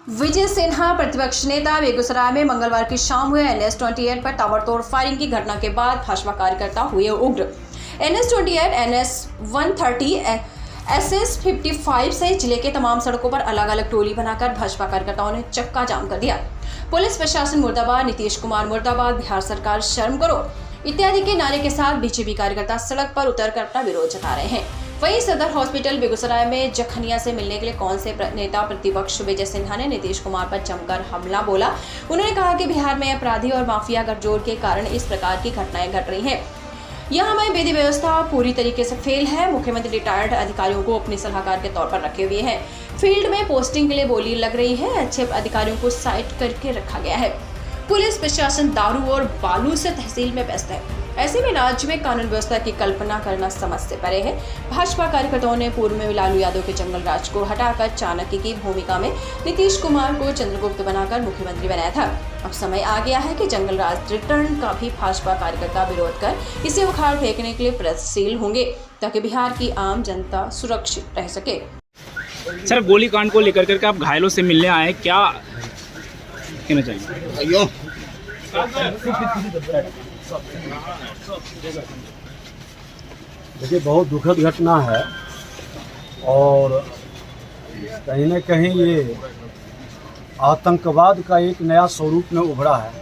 विजय सिन्हा प्रतिपक्ष नेता बेगूसराय में मंगलवार की शाम हुए NH-28 पर ताबड़तोड़ फायरिंग की घटना के बाद भाजपा कार्यकर्ता हुए उग्र। NH-28, NS-130, SS-55 सहित जिले के तमाम सड़कों पर अलग अलग टोली बनाकर भाजपा कार्यकर्ताओं ने चक्का जाम कर दिया। पुलिस प्रशासन मुर्दाबाद, नीतीश कुमार मुर्दाबाद, बिहार सरकार शर्म करो इत्यादि के नारे के साथ बीजेपी कार्यकर्ता सड़क पर उतरकर अपना विरोध जता रहे हैं। वहीं सदर हॉस्पिटल बेगूसराय में जखनिया से मिलने के लिए कौन से नेता प्रतिपक्ष विजय सिन्हा ने नीतीश कुमार पर जमकर हमला बोला। उन्होंने कहा कि बिहार में अपराधी और माफिया गठजोड़ के कारण इस प्रकार की घटनाएं घट रही हैं। यहाँ हमारी विधि व्यवस्था पूरी तरीके से फेल है। मुख्यमंत्री रिटायर्ड अधिकारियों को अपने सलाहकार के तौर पर रखे हुए हैं। फील्ड में पोस्टिंग के लिए बोली लग रही है। अच्छे अधिकारियों को साइड करके रखा गया है। पुलिस प्रशासन दारू और बालू से तहसील में व्यस्त है। ऐसे में राज्य में कानून व्यवस्था की कल्पना करना समझ से परे है। भाजपा कार्यकर्ताओं ने पूर्व में लालू यादव के जंगल राज को हटाकर चाणक्य की भूमिका में नीतीश कुमार को चंद्रगुप्त बनाकर मुख्यमंत्री बनाया था। अब समय आ गया है कि जंगल राज रिटर्न का भी भाजपा कार्यकर्ता विरोध कर इसे उखाड़ फेंकने के लिए प्रयत्नशील होंगे ताकि बिहार की आम जनता सुरक्षित रह सके। सर, गोलीकांड को लेकर करके आप घायलों से मिलने आए, क्या कहना चाहिए? देखिए, बहुत दुखद घटना है और कहीं न कहीं ये आतंकवाद का एक नया स्वरूप में उभरा है।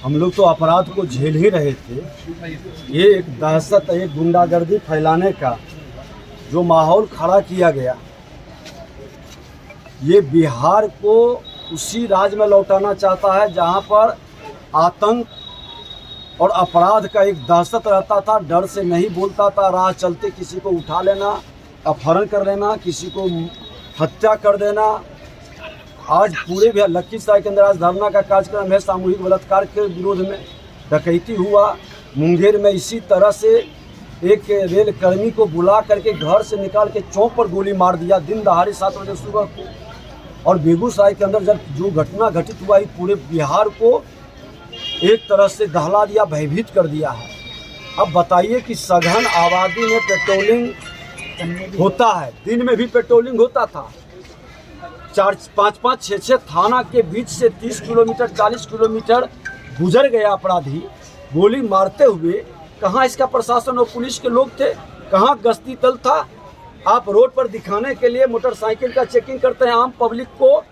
हम लोग तो अपराध को झेल ही रहे थे। ये एक दहशत, एक गुंडागर्दी फैलाने का जो माहौल खड़ा किया गया, ये बिहार को उसी राज्य में लौटाना चाहता है जहां पर आतंक और अपराध का एक दहशत रहता था। डर से नहीं बोलता था, राह चलते किसी को उठा लेना, अपहरण कर लेना, किसी को हत्या कर देना। आज पूरे लखीसराय के अंदर आज धरना का कार्यक्रम है सामूहिक बलात्कार के विरोध में। डकैती हुआ मुंगेर में, इसी तरह से एक रेल कर्मी को बुला करके घर से निकाल के चौक पर गोली मार दिया दिन दहाड़े 7 बजे सुबह को। और बेगूसराय के अंदर जब जो घटना घटित हुआ, पूरे बिहार को एक तरह से दहला दिया, भयभीत कर दिया है। अब बताइए कि सघन आबादी में पेट्रोलिंग होता है, दिन में भी पेट्रोलिंग होता था। 4-5, 6 थाना के बीच से 30 किलोमीटर 40 किलोमीटर गुजर गया अपराधी गोली मारते हुए। कहाँ इसका प्रशासन और पुलिस के लोग थे? कहाँ गश्ती दल था? आप रोड पर दिखाने के लिए मोटरसाइकिल का चेकिंग करते हैं, आम पब्लिक को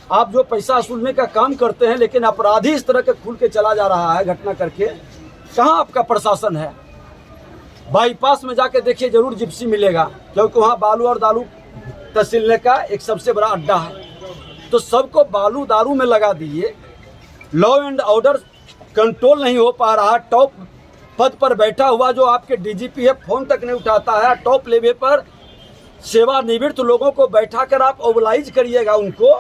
आप जो पैसा वसूलने का काम करते हैं, लेकिन अपराधी इस तरह के खुल के चला जा रहा है घटना करके। कहाँ आपका प्रशासन है? बाईपास में जाके देखिए, जरूर जिप्सी मिलेगा, क्योंकि वहाँ बालू और दारू तहसीलने का एक सबसे बड़ा अड्डा है। तो सबको बालू दारू में लगा दिए। लॉ एंड ऑर्डर कंट्रोल नहीं हो पा रहा। टॉप पद पर बैठा हुआ जो आपके DGP है, फोन तक नहीं उठाता है। टॉप लेवल पर सेवानिवृत्त लोगों को बैठाकर आप ओबलाइज करिएगा उनको,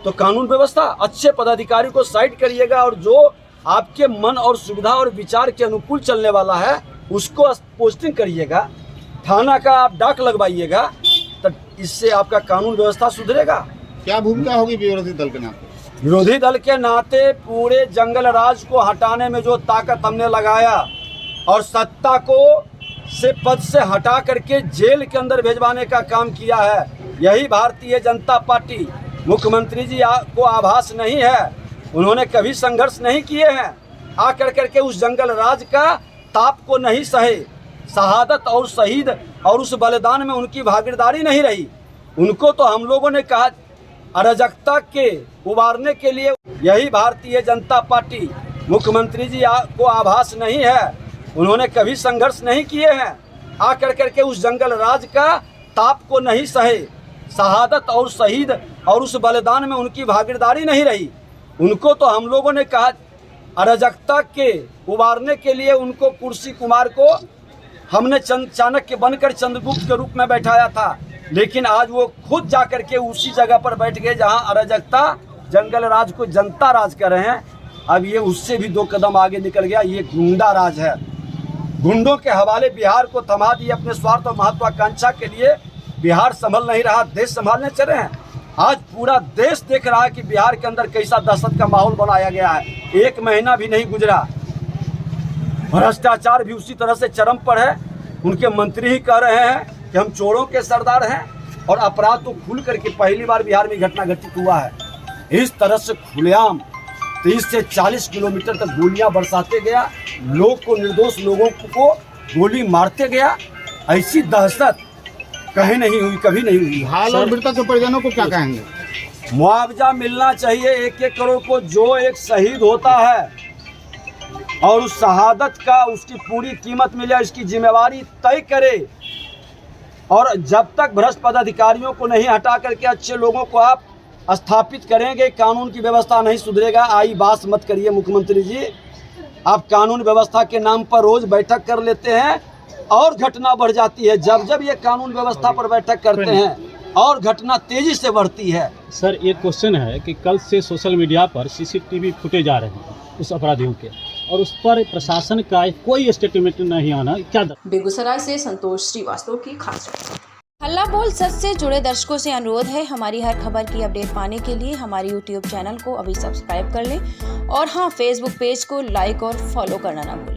तो कानून व्यवस्था अच्छे पदाधिकारी को साइड करिएगा और जो आपके मन और सुविधा और विचार के अनुकूल चलने वाला है उसको पोस्टिंग करिएगा। थाना का आप डाक लगवाइएगा, तो इससे आपका कानून व्यवस्था सुधरेगा। क्या भूमिका होगी विरोधी दल के नाते? विरोधी दल के नाते पूरे जंगल राज को हटाने में जो ताकत हमने लगाया और सत्ता को से पद से हटा करके जेल के अंदर भेजवाने का काम किया है, यही भारतीय जनता पार्टी। मुख्यमंत्री जी को आभास नहीं है, उन्होंने कभी संघर्ष नहीं किए हैं। आकर करके उस जंगल राज का ताप को नहीं सहे, शहादत और शहीद और उस बलिदान में उनकी भागीदारी नहीं रही। उनको तो हम लोगों ने कहा अराजकता के उबारने के लिए, यही भारतीय जनता पार्टी। मुख्यमंत्री जी को आभास नहीं है, उन्होंने कभी संघर्ष नहीं किए हैं। आकर करके उस जंगल राज का ताप को नहीं सहे, शहादत और शहीद और उस बलिदान में उनकी भागीदारी नहीं रही। उनको तो हम लोगों ने कहा अराजकता के उबारने के लिए उनको कुर्सी कुमार को हमने चाणक्य बनकर चंद्रगुप्त के रूप में बैठाया था, लेकिन आज वो खुद जाकर के उसी जगह पर बैठ गए जहां अराजकता जंगल राज को जनता राज कर रहे हैं। अब ये उससे भी 2 कदम आगे निकल गया, ये गुंडा राज है। गुंडों के हवाले बिहार को थमा दिए अपने स्वार्थ और महत्वाकांक्षा के लिए। बिहार संभल नहीं रहा, देश संभालने चले हैं। आज पूरा देश देख रहा है कि बिहार के अंदर कैसा दहशत का माहौल बनाया गया है। 1 महीना भी नहीं गुजरा, भ्रष्टाचार भी उसी तरह से चरम पर है। उनके मंत्री ही कह रहे हैं कि हम चोरों के सरदार हैं। और अपराध तो खुल करके पहली बार बिहार में घटना घटित हुआ है। इस तरह से खुलेआम 30 से 40 किलोमीटर तक गोलियां बरसाते गया, लोग को, निर्दोष लोगों को गोली मारते गया। ऐसी दहशत कहीं नहीं हुई, कभी नहीं हुई। हाल और मृतक के परिजनों को क्या कहेंगे? मुआवजा मिलना चाहिए 1-1 करोड़ को। जो एक शहीद होता है और उस शहादत का उसकी पूरी कीमत मिले, इसकी जिम्मेवारी तय करे। और जब तक भ्रष्ट पदाधिकारियों को नहीं हटा करके अच्छे लोगों को आप स्थापित करेंगे, कानून की व्यवस्था नहीं सुधरेगा। आई बात मत करिए मुख्यमंत्री जी, आप कानून व्यवस्था के नाम पर रोज बैठक कर लेते हैं और घटना बढ़ जाती है। जब जब ये कानून व्यवस्था पर बैठक करते हैं और घटना तेजी से बढ़ती है। सर, एक क्वेश्चन है कि कल से सोशल मीडिया पर सीसीटीवी फुटेज आ रहे हैं उस अपराधियों के, और उस पर प्रशासन का कोई स्टेटमेंट नहीं आना, क्या बेगूसराय से संतोष श्रीवास्तव की खास रिपोर्ट। हल्ला बोल सच से जुड़े दर्शकों से अनुरोध है, हमारी हर खबर की अपडेट पाने के लिए हमारे YouTube चैनल को अभी सब्सक्राइब कर लें और हाँ, Facebook पेज को लाइक और फॉलो करना ना भूलें।